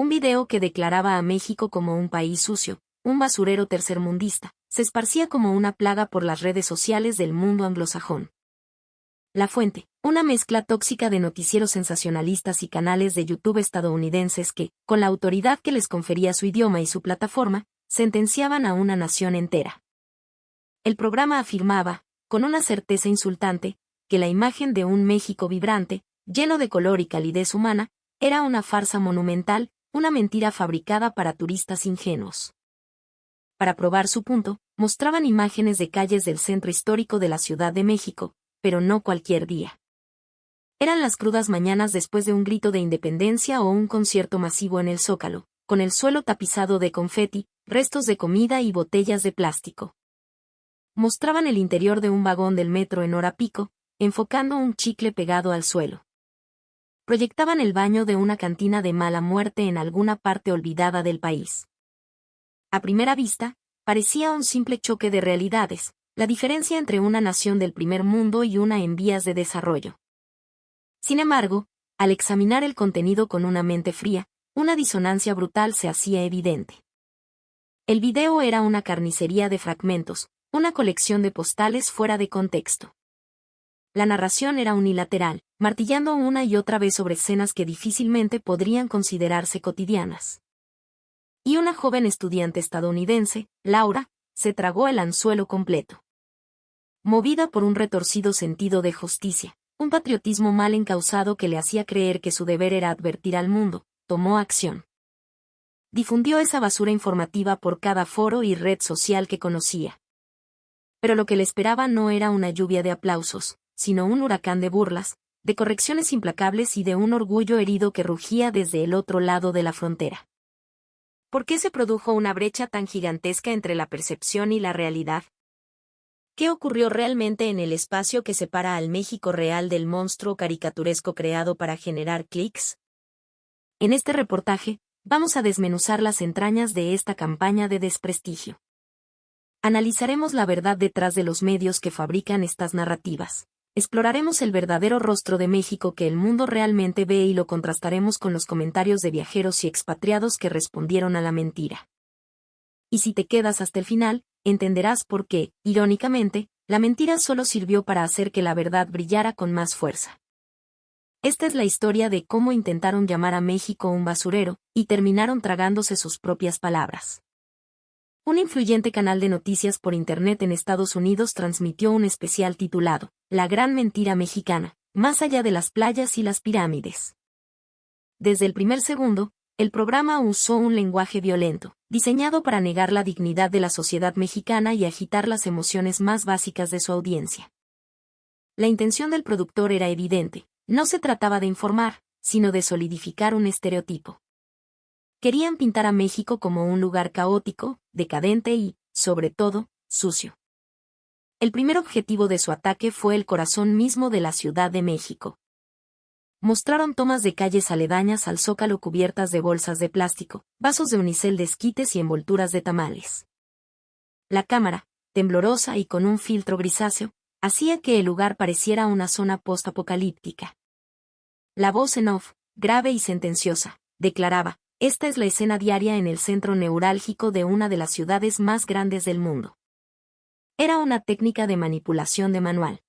Un video que declaraba a México como un país sucio, un basurero tercermundista, se esparcía como una plaga por las redes sociales del mundo anglosajón. La fuente, una mezcla tóxica de noticieros sensacionalistas y canales de YouTube estadounidenses que, con la autoridad que les confería su idioma y su plataforma, sentenciaban a una nación entera. El programa afirmaba, con una certeza insultante, que la imagen de un México vibrante, lleno de color y calidez humana, era una farsa monumental, una mentira fabricada para turistas ingenuos. Para probar su punto, mostraban imágenes de calles del centro histórico de la Ciudad de México, pero no cualquier día. Eran las crudas mañanas después de un grito de independencia o un concierto masivo en el Zócalo, con el suelo tapizado de confeti, restos de comida y botellas de plástico. Mostraban el interior de un vagón del metro en hora pico, enfocando un chicle pegado al suelo. Proyectaban el baño de una cantina de mala muerte en alguna parte olvidada del país. A primera vista, parecía un simple choque de realidades, la diferencia entre una nación del primer mundo y una en vías de desarrollo. Sin embargo, al examinar el contenido con una mente fría, una disonancia brutal se hacía evidente. El video era una carnicería de fragmentos, una colección de postales fuera de contexto. La narración era unilateral, martillando una y otra vez sobre escenas que difícilmente podrían considerarse cotidianas. Y una joven estudiante estadounidense, Laura, se tragó el anzuelo completo. Movida por un retorcido sentido de justicia, un patriotismo mal encausado que le hacía creer que su deber era advertir al mundo, tomó acción. Difundió esa basura informativa por cada foro y red social que conocía. Pero lo que le esperaba no era una lluvia de aplausos, sino un huracán de burlas, de correcciones implacables y de un orgullo herido que rugía desde el otro lado de la frontera. ¿Por qué se produjo una brecha tan gigantesca entre la percepción y la realidad? ¿Qué ocurrió realmente en el espacio que separa al México real del monstruo caricaturesco creado para generar clics? En este reportaje, vamos a desmenuzar las entrañas de esta campaña de desprestigio. Analizaremos la verdad detrás de los medios que fabrican estas narrativas. Exploraremos el verdadero rostro de México que el mundo realmente ve y lo contrastaremos con los comentarios de viajeros y expatriados que respondieron a la mentira. Y si te quedas hasta el final, entenderás por qué, irónicamente, la mentira solo sirvió para hacer que la verdad brillara con más fuerza. Esta es la historia de cómo intentaron llamar a México un basurero, y terminaron tragándose sus propias palabras. Un influyente canal de noticias por Internet en Estados Unidos transmitió un especial titulado La gran mentira mexicana, más allá de las playas y las pirámides. Desde el primer segundo, el programa usó un lenguaje violento, diseñado para negar la dignidad de la sociedad mexicana y agitar las emociones más básicas de su audiencia. La intención del productor era evidente, no se trataba de informar, sino de solidificar un estereotipo. Querían pintar a México como un lugar caótico, decadente y, sobre todo, sucio. El primer objetivo de su ataque fue el corazón mismo de la Ciudad de México. Mostraron tomas de calles aledañas al Zócalo cubiertas de bolsas de plástico, vasos de unicel de esquites y envolturas de tamales. La cámara, temblorosa y con un filtro grisáceo, hacía que el lugar pareciera una zona post-apocalíptica. La voz en off, grave y sentenciosa, declaraba: esta es la escena diaria en el centro neurálgico de una de las ciudades más grandes del mundo. Era una técnica de manipulación de manual.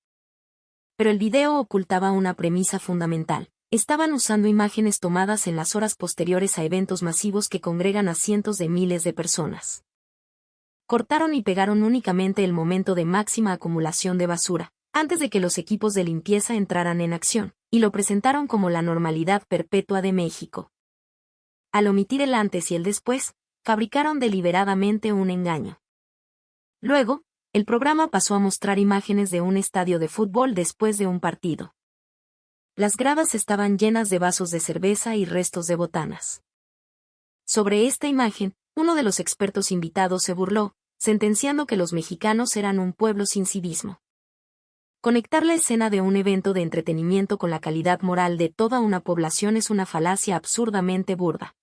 Pero el video ocultaba una premisa fundamental. Estaban usando imágenes tomadas en las horas posteriores a eventos masivos que congregan a cientos de miles de personas. Cortaron y pegaron únicamente el momento de máxima acumulación de basura, antes de que los equipos de limpieza entraran en acción, y lo presentaron como la normalidad perpetua de México. Al omitir el antes y el después, fabricaron deliberadamente un engaño. Luego, el programa pasó a mostrar imágenes de un estadio de fútbol después de un partido. Las gradas estaban llenas de vasos de cerveza y restos de botanas. Sobre esta imagen, uno de los expertos invitados se burló, sentenciando que los mexicanos eran un pueblo sin civismo. Conectar la escena de un evento de entretenimiento con la calidad moral de toda una población es una falacia absurdamente burda.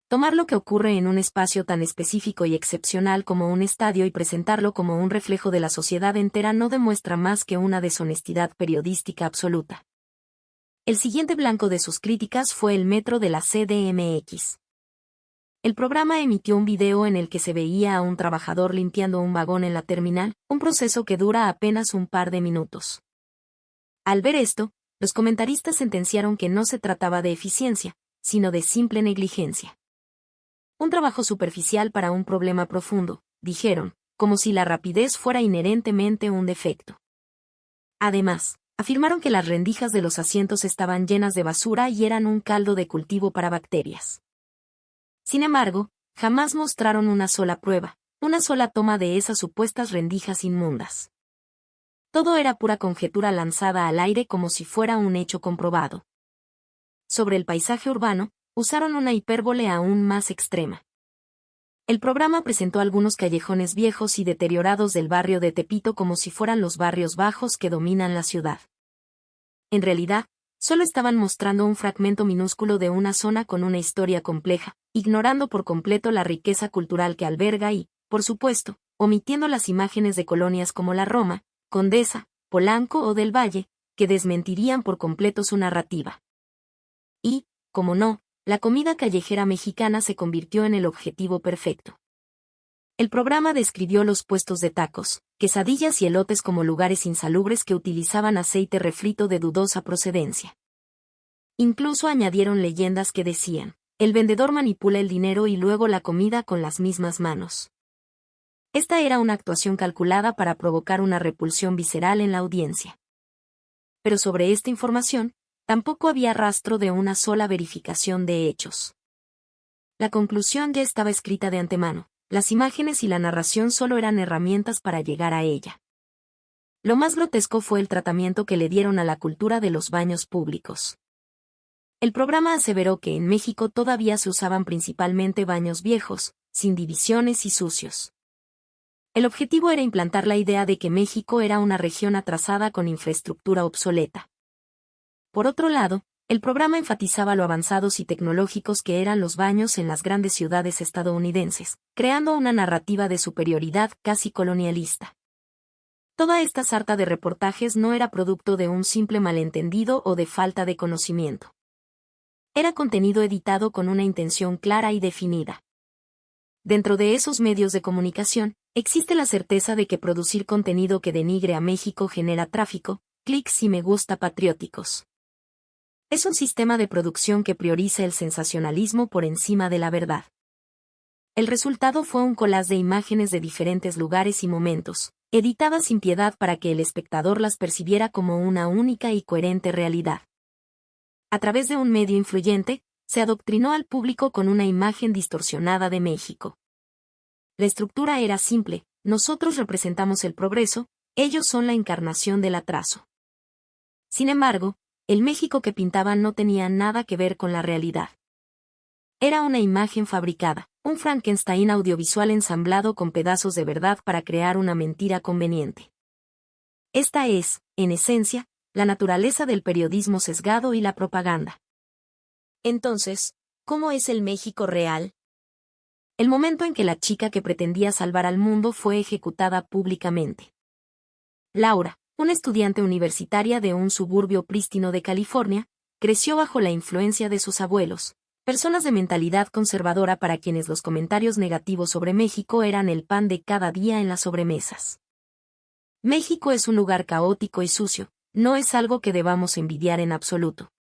Tomar lo que ocurre en un espacio tan específico y excepcional como un estadio y presentarlo como un reflejo de la sociedad entera no demuestra más que una deshonestidad periodística absoluta. El siguiente blanco de sus críticas fue el metro de la CDMX. El programa emitió un video en el que se veía a un trabajador limpiando un vagón en la terminal, un proceso que dura apenas un par de minutos. Al ver esto, los comentaristas sentenciaron que no se trataba de eficiencia, sino de simple negligencia. Un trabajo superficial para un problema profundo, dijeron, como si la rapidez fuera inherentemente un defecto. Además, afirmaron que las rendijas de los asientos estaban llenas de basura y eran un caldo de cultivo para bacterias. Sin embargo, jamás mostraron una sola prueba, una sola toma de esas supuestas rendijas inmundas. Todo era pura conjetura lanzada al aire como si fuera un hecho comprobado. Sobre el paisaje urbano, usaron una hipérbole aún más extrema. El programa presentó algunos callejones viejos y deteriorados del barrio de Tepito como si fueran los barrios bajos que dominan la ciudad. En realidad, solo estaban mostrando un fragmento minúsculo de una zona con una historia compleja, ignorando por completo la riqueza cultural que alberga y, por supuesto, omitiendo las imágenes de colonias como la Roma, Condesa, Polanco o del Valle, que desmentirían por completo su narrativa. Y, como no, la comida callejera mexicana se convirtió en el objetivo perfecto. El programa describió los puestos de tacos, quesadillas y elotes como lugares insalubres que utilizaban aceite refrito de dudosa procedencia. Incluso añadieron leyendas que decían, el vendedor manipula el dinero y luego la comida con las mismas manos. Esta era una actuación calculada para provocar una repulsión visceral en la audiencia. Pero sobre esta información, tampoco había rastro de una sola verificación de hechos. La conclusión ya estaba escrita de antemano, las imágenes y la narración solo eran herramientas para llegar a ella. Lo más grotesco fue el tratamiento que le dieron a la cultura de los baños públicos. El programa aseveró que en México todavía se usaban principalmente baños viejos, sin divisiones y sucios. El objetivo era implantar la idea de que México era una región atrasada con infraestructura obsoleta. Por otro lado, el programa enfatizaba lo avanzados y tecnológicos que eran los baños en las grandes ciudades estadounidenses, creando una narrativa de superioridad casi colonialista. Toda esta sarta de reportajes no era producto de un simple malentendido o de falta de conocimiento. Era contenido editado con una intención clara y definida. Dentro de esos medios de comunicación, existe la certeza de que producir contenido que denigre a México genera tráfico, clics y me gusta patrióticos. Es un sistema de producción que prioriza el sensacionalismo por encima de la verdad. El resultado fue un collage de imágenes de diferentes lugares y momentos, editadas sin piedad para que el espectador las percibiera como una única y coherente realidad. A través de un medio influyente, se adoctrinó al público con una imagen distorsionada de México. La estructura era simple, nosotros representamos el progreso, ellos son la encarnación del atraso. Sin embargo, el México que pintaban no tenía nada que ver con la realidad. Era una imagen fabricada, un Frankenstein audiovisual ensamblado con pedazos de verdad para crear una mentira conveniente. Esta es, en esencia, la naturaleza del periodismo sesgado y la propaganda. Entonces, ¿cómo es el México real? El momento en que la chica que pretendía salvar al mundo fue ejecutada públicamente. Laura, una estudiante universitaria de un suburbio prístino de California, creció bajo la influencia de sus abuelos, personas de mentalidad conservadora para quienes los comentarios negativos sobre México eran el pan de cada día en las sobremesas. México es un lugar caótico y sucio, no es algo que debamos envidiar en absoluto.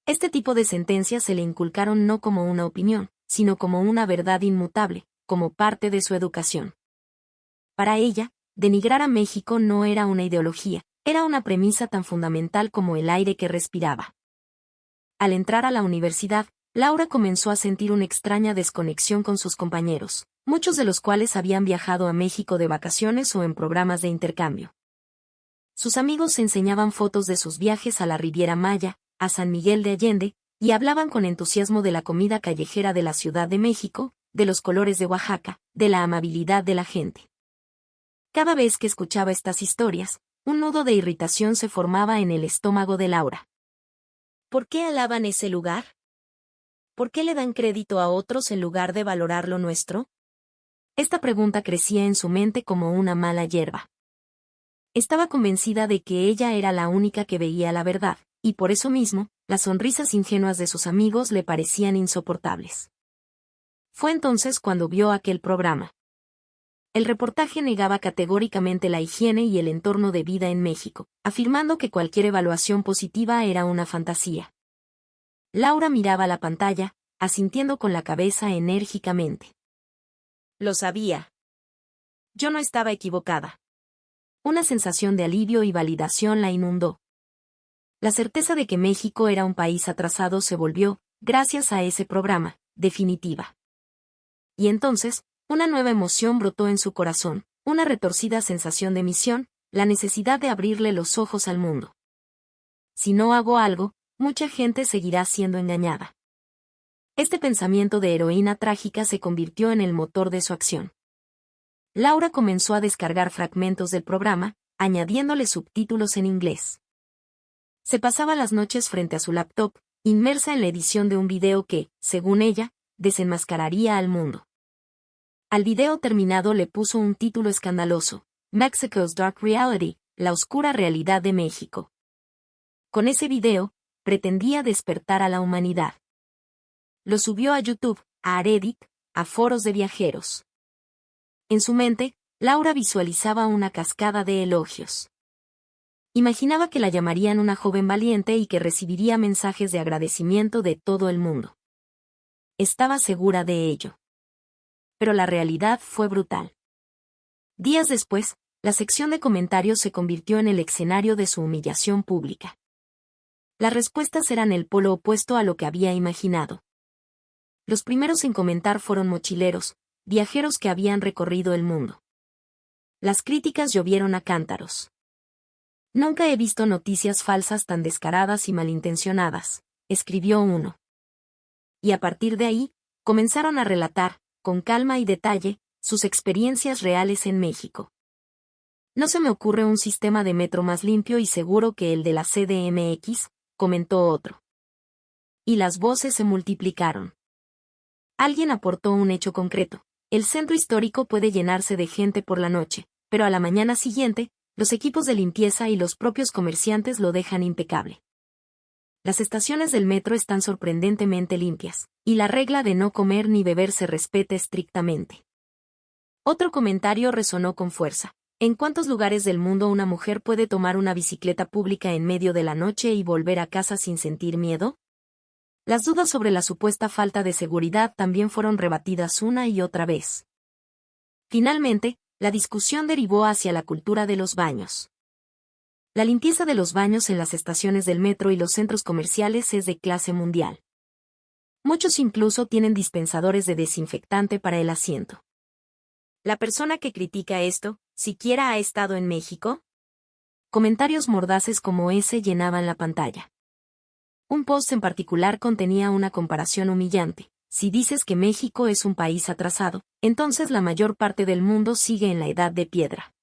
Este tipo de sentencias se le inculcaron no como una opinión, sino como una verdad inmutable, como parte de su educación. Para ella, denigrar a México no era una ideología, era una premisa tan fundamental como el aire que respiraba. Al entrar a la universidad, Laura comenzó a sentir una extraña desconexión con sus compañeros, muchos de los cuales habían viajado a México de vacaciones o en programas de intercambio. Sus amigos se enseñaban fotos de sus viajes a la Riviera Maya, a San Miguel de Allende, y hablaban con entusiasmo de la comida callejera de la Ciudad de México, de los colores de Oaxaca, de la amabilidad de la gente. Cada vez que escuchaba estas historias, un nudo de irritación se formaba en el estómago de Laura. ¿Por qué alaban ese lugar? ¿Por qué le dan crédito a otros en lugar de valorar lo nuestro? Esta pregunta crecía en su mente como una mala hierba. Estaba convencida de que ella era la única que veía la verdad, y por eso mismo, las sonrisas ingenuas de sus amigos le parecían insoportables. Fue entonces cuando vio aquel programa. El reportaje negaba categóricamente la higiene y el entorno de vida en México, afirmando que cualquier evaluación positiva era una fantasía. Laura miraba la pantalla, asintiendo con la cabeza enérgicamente. Lo sabía. Yo no estaba equivocada. Una sensación de alivio y validación la inundó. La certeza de que México era un país atrasado se volvió, gracias a ese programa, definitiva. Y entonces, una nueva emoción brotó en su corazón, una retorcida sensación de misión, la necesidad de abrirle los ojos al mundo. Si no hago algo, mucha gente seguirá siendo engañada. Este pensamiento de heroína trágica se convirtió en el motor de su acción. Laura comenzó a descargar fragmentos del programa, añadiéndole subtítulos en inglés. Se pasaba las noches frente a su laptop, inmersa en la edición de un video que, según ella, desenmascararía al mundo. Al video terminado le puso un título escandaloso: Mexico's Dark Reality, la oscura realidad de México. Con ese video, pretendía despertar a la humanidad. Lo subió a YouTube, a Reddit, a foros de viajeros. En su mente, Laura visualizaba una cascada de elogios. Imaginaba que la llamarían una joven valiente y que recibiría mensajes de agradecimiento de todo el mundo. Estaba segura de ello. Pero la realidad fue brutal. Días después, la sección de comentarios se convirtió en el escenario de su humillación pública. Las respuestas eran el polo opuesto a lo que había imaginado. Los primeros en comentar fueron mochileros, viajeros que habían recorrido el mundo. Las críticas llovieron a cántaros. Nunca he visto noticias falsas tan descaradas y malintencionadas, escribió uno. Y a partir de ahí, comenzaron a relatar, con calma y detalle, sus experiencias reales en México. No se me ocurre un sistema de metro más limpio y seguro que el de la CDMX, comentó otro. Y las voces se multiplicaron. Alguien aportó un hecho concreto: el centro histórico puede llenarse de gente por la noche, pero a la mañana siguiente, los equipos de limpieza y los propios comerciantes lo dejan impecable. Las estaciones del metro están sorprendentemente limpias, y la regla de no comer ni beber se respeta estrictamente. Otro comentario resonó con fuerza: ¿en cuántos lugares del mundo una mujer puede tomar una bicicleta pública en medio de la noche y volver a casa sin sentir miedo? Las dudas sobre la supuesta falta de seguridad también fueron rebatidas una y otra vez. Finalmente, la discusión derivó hacia la cultura de los baños. La limpieza de los baños en las estaciones del metro y los centros comerciales es de clase mundial. Muchos incluso tienen dispensadores de desinfectante para el asiento. ¿La persona que critica esto, siquiera ha estado en México? Comentarios mordaces como ese llenaban la pantalla. Un post en particular contenía una comparación humillante: si dices que México es un país atrasado, entonces la mayor parte del mundo sigue en la edad de piedra.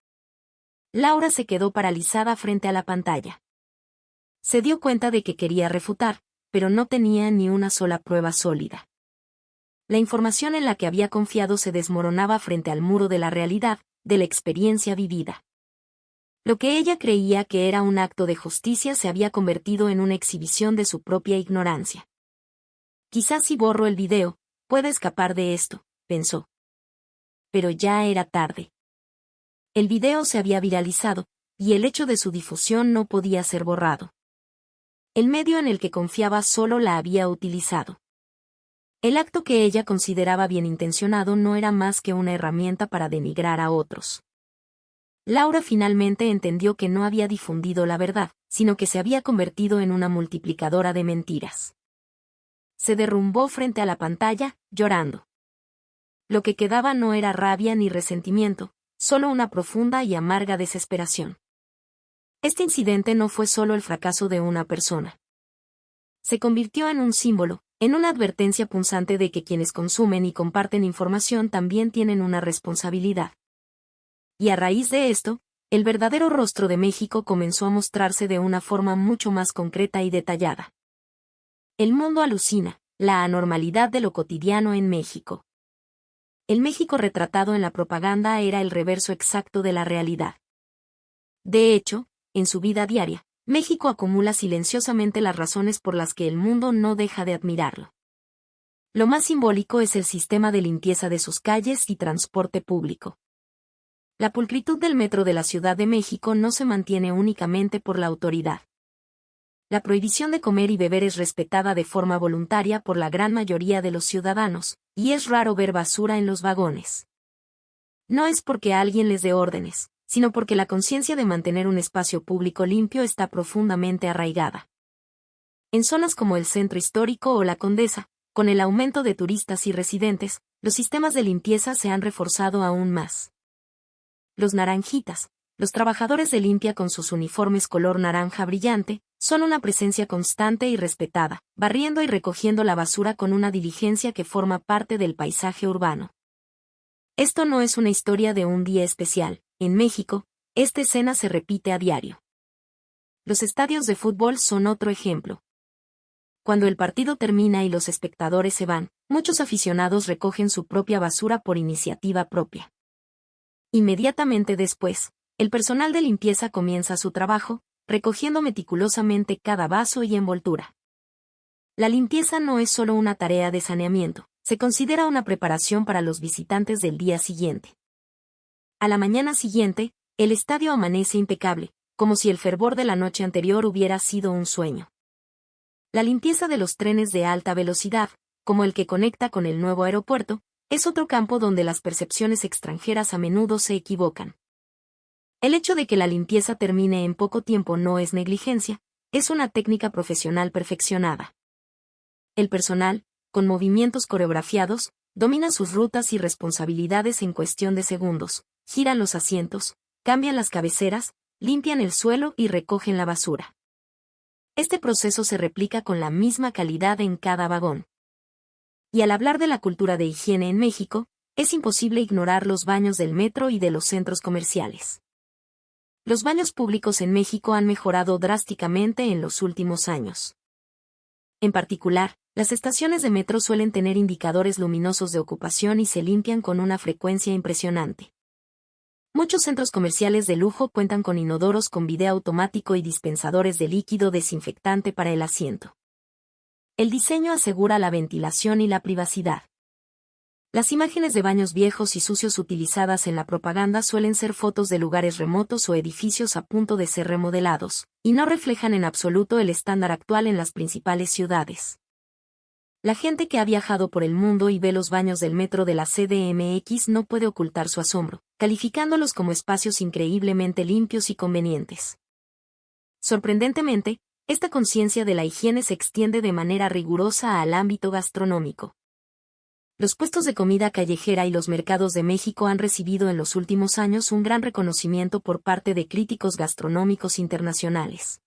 Laura se quedó paralizada frente a la pantalla. Se dio cuenta de que quería refutar, pero no tenía ni una sola prueba sólida. La información en la que había confiado se desmoronaba frente al muro de la realidad, de la experiencia vivida. Lo que ella creía que era un acto de justicia se había convertido en una exhibición de su propia ignorancia. Quizás si borro el video, pueda escapar de esto, pensó. Pero ya era tarde. El video se había viralizado, y el hecho de su difusión no podía ser borrado. El medio en el que confiaba solo la había utilizado. El acto que ella consideraba bien intencionado no era más que una herramienta para denigrar a otros. Laura finalmente entendió que no había difundido la verdad, sino que se había convertido en una multiplicadora de mentiras. Se derrumbó frente a la pantalla, llorando. Lo que quedaba no era rabia ni resentimiento, solo una profunda y amarga desesperación. Este incidente no fue solo el fracaso de una persona. Se convirtió en un símbolo, en una advertencia punzante de que quienes consumen y comparten información también tienen una responsabilidad. Y a raíz de esto, el verdadero rostro de México comenzó a mostrarse de una forma mucho más concreta y detallada. El mundo alucina, la anormalidad de lo cotidiano en México. El México retratado en la propaganda era el reverso exacto de la realidad. De hecho, en su vida diaria, México acumula silenciosamente las razones por las que el mundo no deja de admirarlo. Lo más simbólico es el sistema de limpieza de sus calles y transporte público. La pulcritud del metro de la Ciudad de México no se mantiene únicamente por la autoridad. La prohibición de comer y beber es respetada de forma voluntaria por la gran mayoría de los ciudadanos, y es raro ver basura en los vagones. No es porque alguien les dé órdenes, sino porque la conciencia de mantener un espacio público limpio está profundamente arraigada. En zonas como el Centro Histórico o la Condesa, con el aumento de turistas y residentes, los sistemas de limpieza se han reforzado aún más. Los naranjitas, los trabajadores de limpia con sus uniformes color naranja brillante, son una presencia constante y respetada, barriendo y recogiendo la basura con una diligencia que forma parte del paisaje urbano. Esto no es una historia de un día especial. En México, esta escena se repite a diario. Los estadios de fútbol son otro ejemplo. Cuando el partido termina y los espectadores se van, muchos aficionados recogen su propia basura por iniciativa propia. Inmediatamente después, el personal de limpieza comienza su trabajo, recogiendo meticulosamente cada vaso y envoltura. La limpieza no es solo una tarea de saneamiento, se considera una preparación para los visitantes del día siguiente. A la mañana siguiente, el estadio amanece impecable, como si el fervor de la noche anterior hubiera sido un sueño. La limpieza de los trenes de alta velocidad, como el que conecta con el nuevo aeropuerto, es otro campo donde las percepciones extranjeras a menudo se equivocan. El hecho de que la limpieza termine en poco tiempo no es negligencia, es una técnica profesional perfeccionada. El personal, con movimientos coreografiados, domina sus rutas y responsabilidades en cuestión de segundos, giran los asientos, cambian las cabeceras, limpian el suelo y recogen la basura. Este proceso se replica con la misma calidad en cada vagón. Y al hablar de la cultura de higiene en México, es imposible ignorar los baños del metro y de los centros comerciales. Los baños públicos en México han mejorado drásticamente en los últimos años. En particular, las estaciones de metro suelen tener indicadores luminosos de ocupación y se limpian con una frecuencia impresionante. Muchos centros comerciales de lujo cuentan con inodoros con bidé automático y dispensadores de líquido desinfectante para el asiento. El diseño asegura la ventilación y la privacidad. Las imágenes de baños viejos y sucios utilizadas en la propaganda suelen ser fotos de lugares remotos o edificios a punto de ser remodelados, y no reflejan en absoluto el estándar actual en las principales ciudades. La gente que ha viajado por el mundo y ve los baños del metro de la CDMX no puede ocultar su asombro, calificándolos como espacios increíblemente limpios y convenientes. Sorprendentemente, esta conciencia de la higiene se extiende de manera rigurosa al ámbito gastronómico. Los puestos de comida callejera y los mercados de México han recibido en los últimos años un gran reconocimiento por parte de críticos gastronómicos internacionales.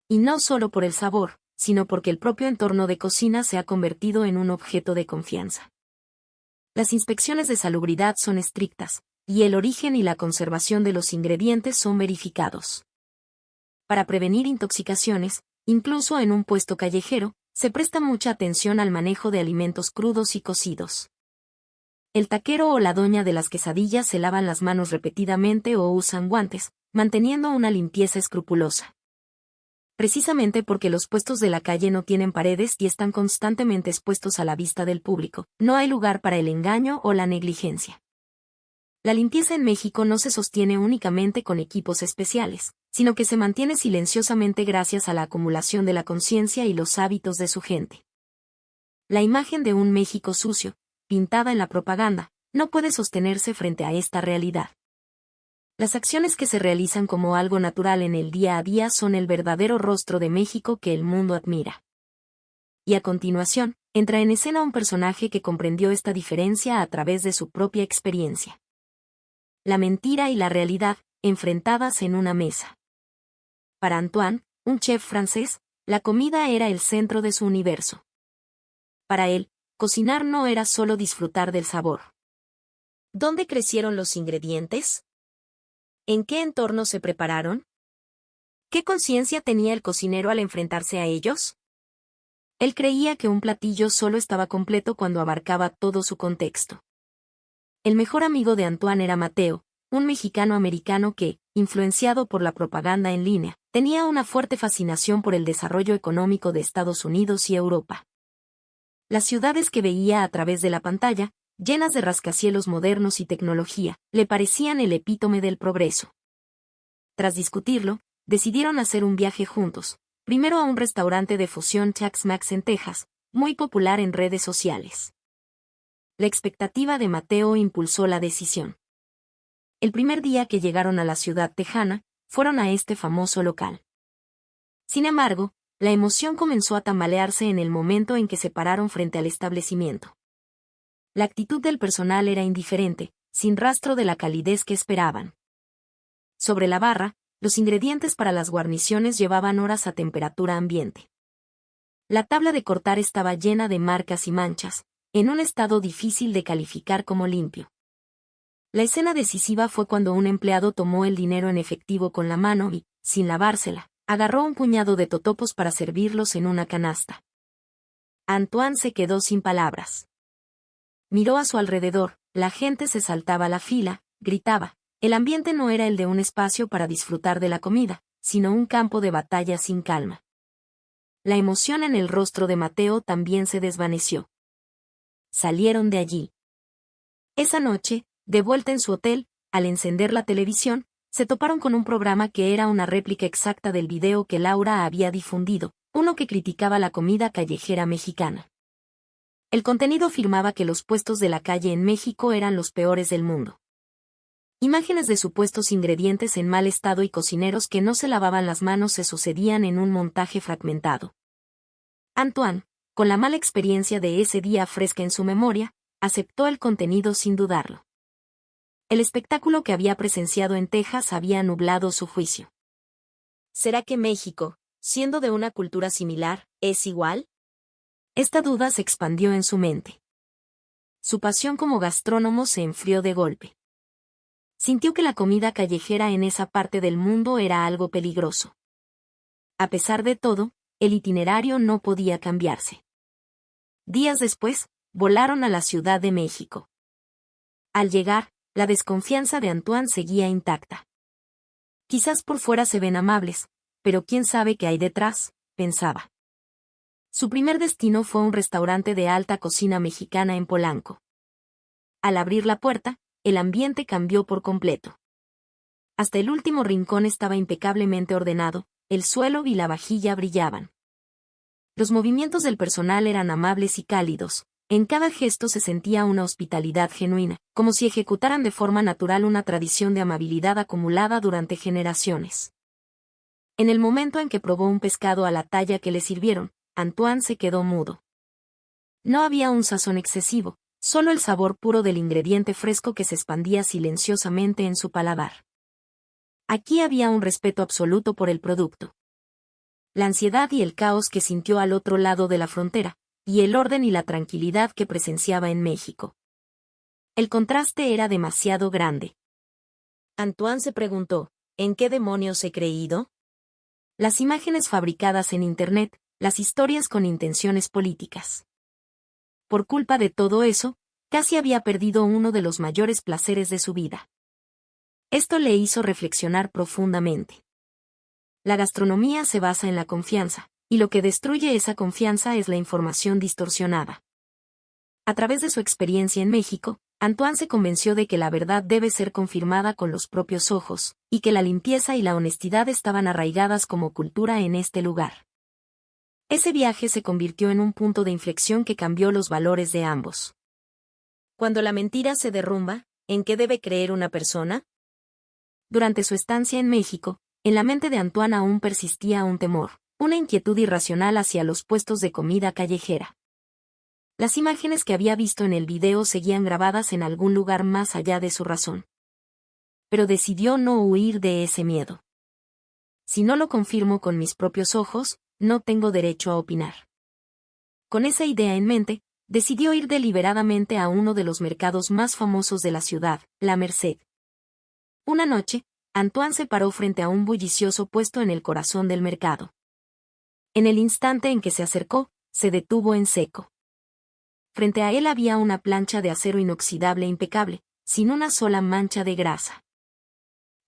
Y no solo por el sabor, sino porque el propio entorno de cocina se ha convertido en un objeto de confianza. Las inspecciones de salubridad son estrictas, y el origen y la conservación de los ingredientes son verificados. Para prevenir intoxicaciones, incluso en un puesto callejero, se presta mucha atención al manejo de alimentos crudos y cocidos. El taquero o la doña de las quesadillas se lavan las manos repetidamente o usan guantes, manteniendo una limpieza escrupulosa. Precisamente porque los puestos de la calle no tienen paredes y están constantemente expuestos a la vista del público, no hay lugar para el engaño o la negligencia. La limpieza en México no se sostiene únicamente con equipos especiales, sino que se mantiene silenciosamente gracias a la acumulación de la conciencia y los hábitos de su gente. La imagen de un México sucio, pintada en la propaganda, no puede sostenerse frente a esta realidad. Las acciones que se realizan como algo natural en el día a día son el verdadero rostro de México que el mundo admira. Y a continuación, entra en escena un personaje que comprendió esta diferencia a través de su propia experiencia. La mentira y la realidad, enfrentadas en una mesa. Para Antoine, un chef francés, la comida era el centro de su universo. Para él, cocinar no era solo disfrutar del sabor. ¿Dónde crecieron los ingredientes? ¿En qué entorno se prepararon? ¿Qué conciencia tenía el cocinero al enfrentarse a ellos? Él creía que un platillo solo estaba completo cuando abarcaba todo su contexto. El mejor amigo de Antoine era Mateo, un mexicano americano que, influenciado por la propaganda en línea, tenía una fuerte fascinación por el desarrollo económico de Estados Unidos y Europa. Las ciudades que veía a través de la pantalla, llenas de rascacielos modernos y tecnología, le parecían el epítome del progreso. Tras discutirlo, decidieron hacer un viaje juntos, primero a un restaurante de fusión Tex-Mex en Texas, muy popular en redes sociales. La expectativa de Mateo impulsó la decisión. El primer día que llegaron a la ciudad tejana, fueron a este famoso local. Sin embargo, la emoción comenzó a tambalearse en el momento en que se pararon frente al establecimiento. La actitud del personal era indiferente, sin rastro de la calidez que esperaban. Sobre la barra, los ingredientes para las guarniciones llevaban horas a temperatura ambiente. La tabla de cortar estaba llena de marcas y manchas, en un estado difícil de calificar como limpio. La escena decisiva fue cuando un empleado tomó el dinero en efectivo con la mano y, sin lavársela, agarró un puñado de totopos para servirlos en una canasta. Antoine se quedó sin palabras. Miró a su alrededor, la gente se saltaba la fila, gritaba. El ambiente no era el de un espacio para disfrutar de la comida, sino un campo de batalla sin calma. La emoción en el rostro de Mateo también se desvaneció. Salieron de allí. Esa noche, de vuelta en su hotel, al encender la televisión, se toparon con un programa que era una réplica exacta del video que Laura había difundido, uno que criticaba la comida callejera mexicana. El contenido afirmaba que los puestos de la calle en México eran los peores del mundo. Imágenes de supuestos ingredientes en mal estado y cocineros que no se lavaban las manos se sucedían en un montaje fragmentado. Antoine, con la mala experiencia de ese día fresca en su memoria, aceptó el contenido sin dudarlo. El espectáculo que había presenciado en Texas había nublado su juicio. ¿Será que México, siendo de una cultura similar, es igual? Esta duda se expandió en su mente. Su pasión como gastrónomo se enfrió de golpe. Sintió que la comida callejera en esa parte del mundo era algo peligroso. A pesar de todo, el itinerario no podía cambiarse. Días después, volaron a la Ciudad de México. Al llegar, la desconfianza de Antoine seguía intacta. Quizás por fuera se ven amables, pero quién sabe qué hay detrás, pensaba. Su primer destino fue un restaurante de alta cocina mexicana en Polanco. Al abrir la puerta, el ambiente cambió por completo. Hasta el último rincón estaba impecablemente ordenado, el suelo y la vajilla brillaban. Los movimientos del personal eran amables y cálidos, en cada gesto se sentía una hospitalidad genuina, como si ejecutaran de forma natural una tradición de amabilidad acumulada durante generaciones. En el momento en que probó un pescado a la talla que le sirvieron, Antoine se quedó mudo. No había un sazón excesivo, solo el sabor puro del ingrediente fresco que se expandía silenciosamente en su paladar. Aquí había un respeto absoluto por el producto. La ansiedad y el caos que sintió al otro lado de la frontera, y el orden y la tranquilidad que presenciaba en México. El contraste era demasiado grande. Antoine se preguntó, ¿en qué demonios he creído? Las imágenes fabricadas en Internet, las historias con intenciones políticas. Por culpa de todo eso, casi había perdido uno de los mayores placeres de su vida. Esto le hizo reflexionar profundamente. La gastronomía se basa en la confianza, y lo que destruye esa confianza es la información distorsionada. A través de su experiencia en México, Antoine se convenció de que la verdad debe ser confirmada con los propios ojos, y que la limpieza y la honestidad estaban arraigadas como cultura en este lugar. Ese viaje se convirtió en un punto de inflexión que cambió los valores de ambos. Cuando la mentira se derrumba, ¿en qué debe creer una persona? Durante su estancia en México, en la mente de Antoine aún persistía un temor, una inquietud irracional hacia los puestos de comida callejera. Las imágenes que había visto en el video seguían grabadas en algún lugar más allá de su razón. Pero decidió no huir de ese miedo. Si no lo confirmo con mis propios ojos, no tengo derecho a opinar. Con esa idea en mente, decidió ir deliberadamente a uno de los mercados más famosos de la ciudad, La Merced. Una noche, Antoine se paró frente a un bullicioso puesto en el corazón del mercado. En el instante en que se acercó, se detuvo en seco. Frente a él había una plancha de acero inoxidable impecable, sin una sola mancha de grasa.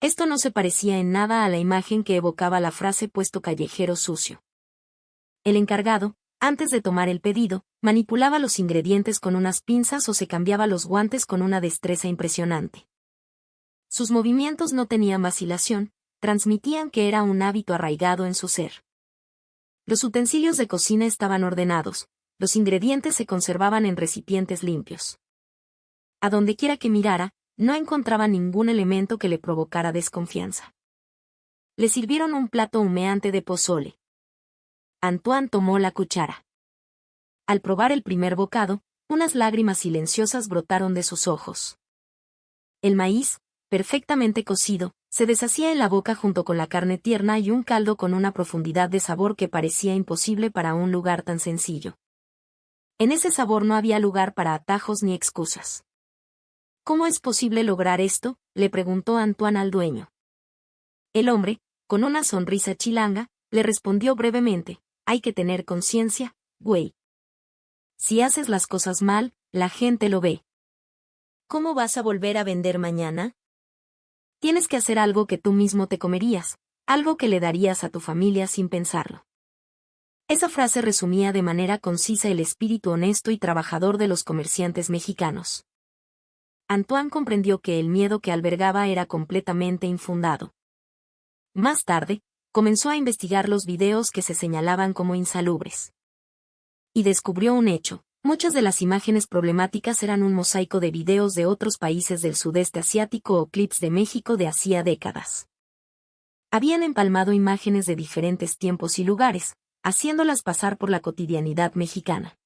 Esto no se parecía en nada a la imagen que evocaba la frase puesto callejero sucio. El encargado, antes de tomar el pedido, manipulaba los ingredientes con unas pinzas o se cambiaba los guantes con una destreza impresionante. Sus movimientos no tenían vacilación, transmitían que era un hábito arraigado en su ser. Los utensilios de cocina estaban ordenados, los ingredientes se conservaban en recipientes limpios. A donde quiera que mirara, no encontraba ningún elemento que le provocara desconfianza. Le sirvieron un plato humeante de pozole. Antoine tomó la cuchara. Al probar el primer bocado, unas lágrimas silenciosas brotaron de sus ojos. El maíz, perfectamente cocido, se deshacía en la boca junto con la carne tierna y un caldo con una profundidad de sabor que parecía imposible para un lugar tan sencillo. En ese sabor no había lugar para atajos ni excusas. ¿Cómo es posible lograr esto?, le preguntó Antoine al dueño. El hombre, con una sonrisa chilanga, le respondió brevemente: hay que tener conciencia, güey. Si haces las cosas mal, la gente lo ve. ¿Cómo vas a volver a vender mañana? Tienes que hacer algo que tú mismo te comerías, algo que le darías a tu familia sin pensarlo. Esa frase resumía de manera concisa el espíritu honesto y trabajador de los comerciantes mexicanos. Antoine comprendió que el miedo que albergaba era completamente infundado. Más tarde, comenzó a investigar los videos que se señalaban como insalubres. Y descubrió un hecho: muchas de las imágenes problemáticas eran un mosaico de videos de otros países del sudeste asiático o clips de México de hacía décadas. Habían empalmado imágenes de diferentes tiempos y lugares, haciéndolas pasar por la cotidianidad mexicana.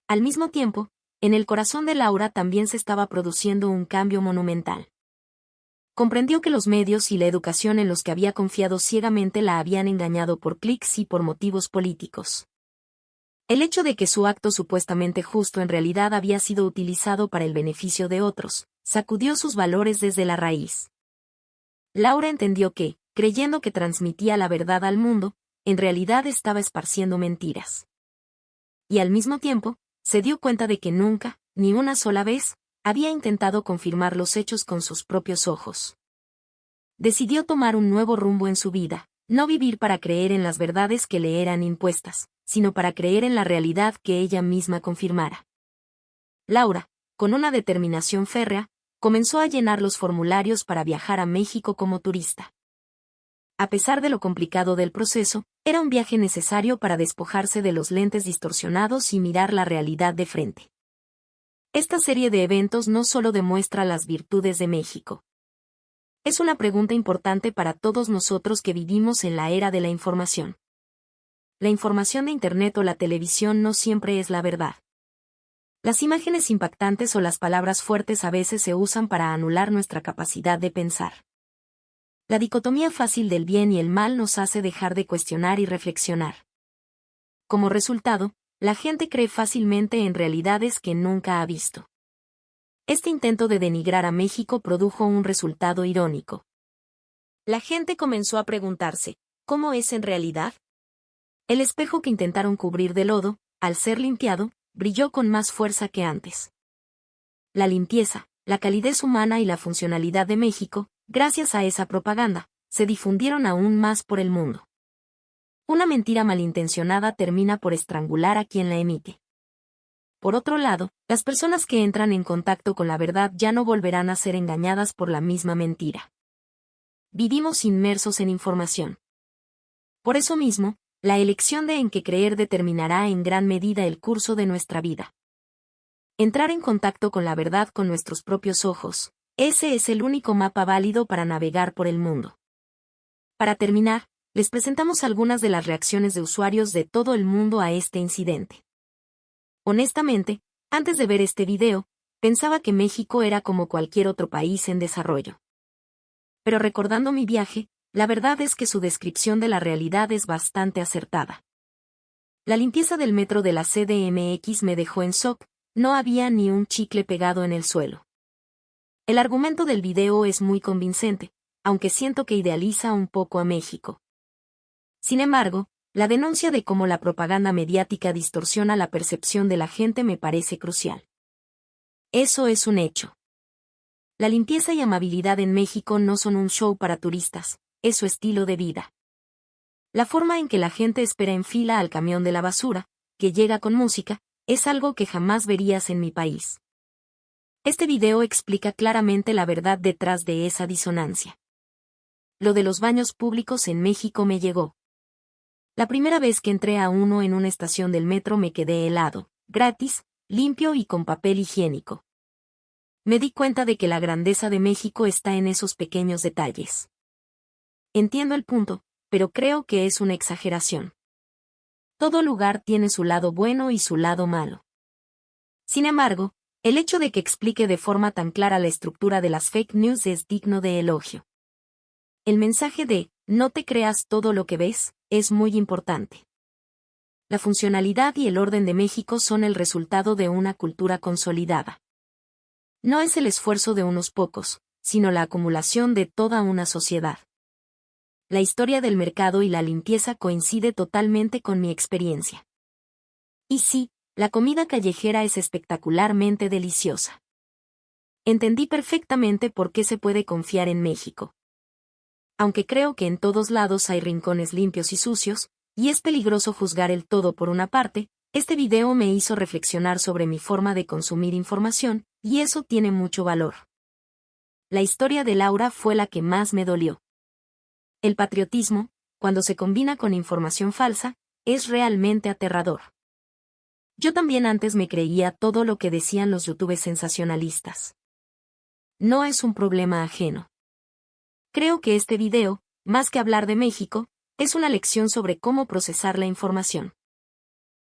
Al mismo tiempo, en el corazón de Laura también se estaba produciendo un cambio monumental. Comprendió que los medios y la educación en los que había confiado ciegamente la habían engañado por clics y por motivos políticos. El hecho de que su acto supuestamente justo en realidad había sido utilizado para el beneficio de otros, sacudió sus valores desde la raíz. Laura entendió que, creyendo que transmitía la verdad al mundo, en realidad estaba esparciendo mentiras. Y al mismo tiempo, se dio cuenta de que nunca, ni una sola vez, había intentado confirmar los hechos con sus propios ojos. Decidió tomar un nuevo rumbo en su vida, no vivir para creer en las verdades que le eran impuestas, sino para creer en la realidad que ella misma confirmara. Laura, con una determinación férrea, comenzó a llenar los formularios para viajar a México como turista. A pesar de lo complicado del proceso, era un viaje necesario para despojarse de los lentes distorsionados y mirar la realidad de frente. Esta serie de eventos no solo demuestra las virtudes de México. Es una pregunta importante para todos nosotros que vivimos en la era de la información. La información de Internet o la televisión no siempre es la verdad. Las imágenes impactantes o las palabras fuertes a veces se usan para anular nuestra capacidad de pensar. La dicotomía fácil del bien y el mal nos hace dejar de cuestionar y reflexionar. Como resultado, la gente cree fácilmente en realidades que nunca ha visto. Este intento de denigrar a México produjo un resultado irónico. La gente comenzó a preguntarse: ¿cómo es en realidad? El espejo que intentaron cubrir de lodo, al ser limpiado, brilló con más fuerza que antes. La limpieza, la calidez humana y la funcionalidad de México, gracias a esa propaganda, se difundieron aún más por el mundo. Una mentira malintencionada termina por estrangular a quien la emite. Por otro lado, las personas que entran en contacto con la verdad ya no volverán a ser engañadas por la misma mentira. Vivimos inmersos en información. Por eso mismo, la elección de en qué creer determinará en gran medida el curso de nuestra vida. Entrar en contacto con la verdad con nuestros propios ojos, ese es el único mapa válido para navegar por el mundo. Para terminar, les presentamos algunas de las reacciones de usuarios de todo el mundo a este incidente. Honestamente, antes de ver este video, pensaba que México era como cualquier otro país en desarrollo. Pero recordando mi viaje, la verdad es que su descripción de la realidad es bastante acertada. La limpieza del metro de la CDMX me dejó en shock, no había ni un chicle pegado en el suelo. El argumento del video es muy convincente, aunque siento que idealiza un poco a México. Sin embargo, la denuncia de cómo la propaganda mediática distorsiona la percepción de la gente me parece crucial. Eso es un hecho. La limpieza y amabilidad en México no son un show para turistas, es su estilo de vida. La forma en que la gente espera en fila al camión de la basura, que llega con música, es algo que jamás verías en mi país. Este video explica claramente la verdad detrás de esa disonancia. Lo de los baños públicos en México me llegó. La primera vez que entré a uno en una estación del metro me quedé helado, gratis, limpio y con papel higiénico. Me di cuenta de que la grandeza de México está en esos pequeños detalles. Entiendo el punto, pero creo que es una exageración. Todo lugar tiene su lado bueno y su lado malo. Sin embargo, el hecho de que explique de forma tan clara la estructura de las fake news es digno de elogio. El mensaje de "no te creas todo lo que ves" es muy importante. La funcionalidad y el orden de México son el resultado de una cultura consolidada. No es el esfuerzo de unos pocos, sino la acumulación de toda una sociedad. La historia del mercado y la limpieza coincide totalmente con mi experiencia. Y sí, la comida callejera es espectacularmente deliciosa. Entendí perfectamente por qué se puede confiar en México. Aunque creo que en todos lados hay rincones limpios y sucios, y es peligroso juzgar el todo por una parte, este video me hizo reflexionar sobre mi forma de consumir información, y eso tiene mucho valor. La historia de Laura fue la que más me dolió. El patriotismo, cuando se combina con información falsa, es realmente aterrador. Yo también antes me creía todo lo que decían los youtubers sensacionalistas. No es un problema ajeno. Creo que este video, más que hablar de México, es una lección sobre cómo procesar la información.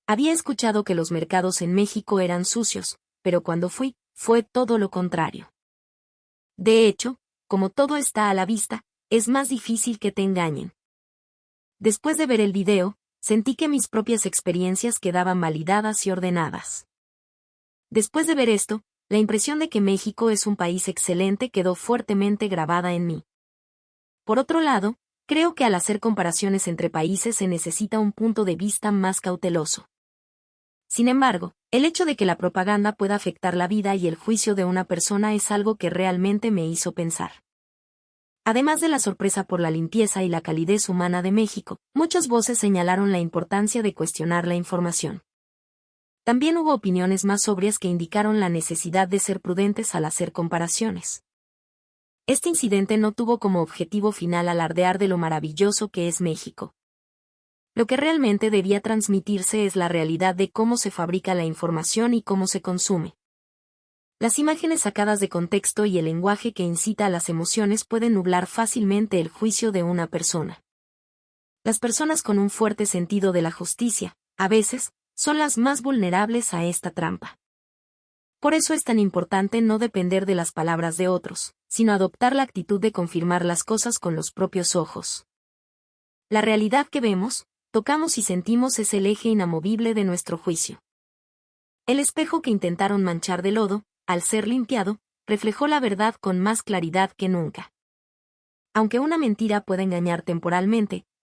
Había escuchado que los mercados en México eran sucios, pero cuando fui, fue todo lo contrario. De hecho, como todo está a la vista, es más difícil que te engañen. Después de ver el video, sentí que mis propias experiencias quedaban validadas y ordenadas. Después de ver esto, la impresión de que México es un país excelente quedó fuertemente grabada en mí. Por otro lado, creo que al hacer comparaciones entre países se necesita un punto de vista más cauteloso. Sin embargo, el hecho de que la propaganda pueda afectar la vida y el juicio de una persona es algo que realmente me hizo pensar. Además de la sorpresa por la limpieza y la calidez humana de México, muchas voces señalaron la importancia de cuestionar la información. También hubo opiniones más sobrias que indicaron la necesidad de ser prudentes al hacer comparaciones. Este incidente no tuvo como objetivo final alardear de lo maravilloso que es México. Lo que realmente debía transmitirse es la realidad de cómo se fabrica la información y cómo se consume. Las imágenes sacadas de contexto y el lenguaje que incita a las emociones pueden nublar fácilmente el juicio de una persona. Las personas con un fuerte sentido de la justicia, a veces, son las más vulnerables a esta trampa. Por eso es tan importante no depender de las palabras de otros, sino adoptar la actitud de confirmar las cosas con los propios ojos. La realidad que vemos, tocamos y sentimos es el eje inamovible de nuestro juicio. El espejo que intentaron manchar de lodo, al ser limpiado, reflejó la verdad con más claridad que nunca. Aunque una mentira pueda engañar temporalmente,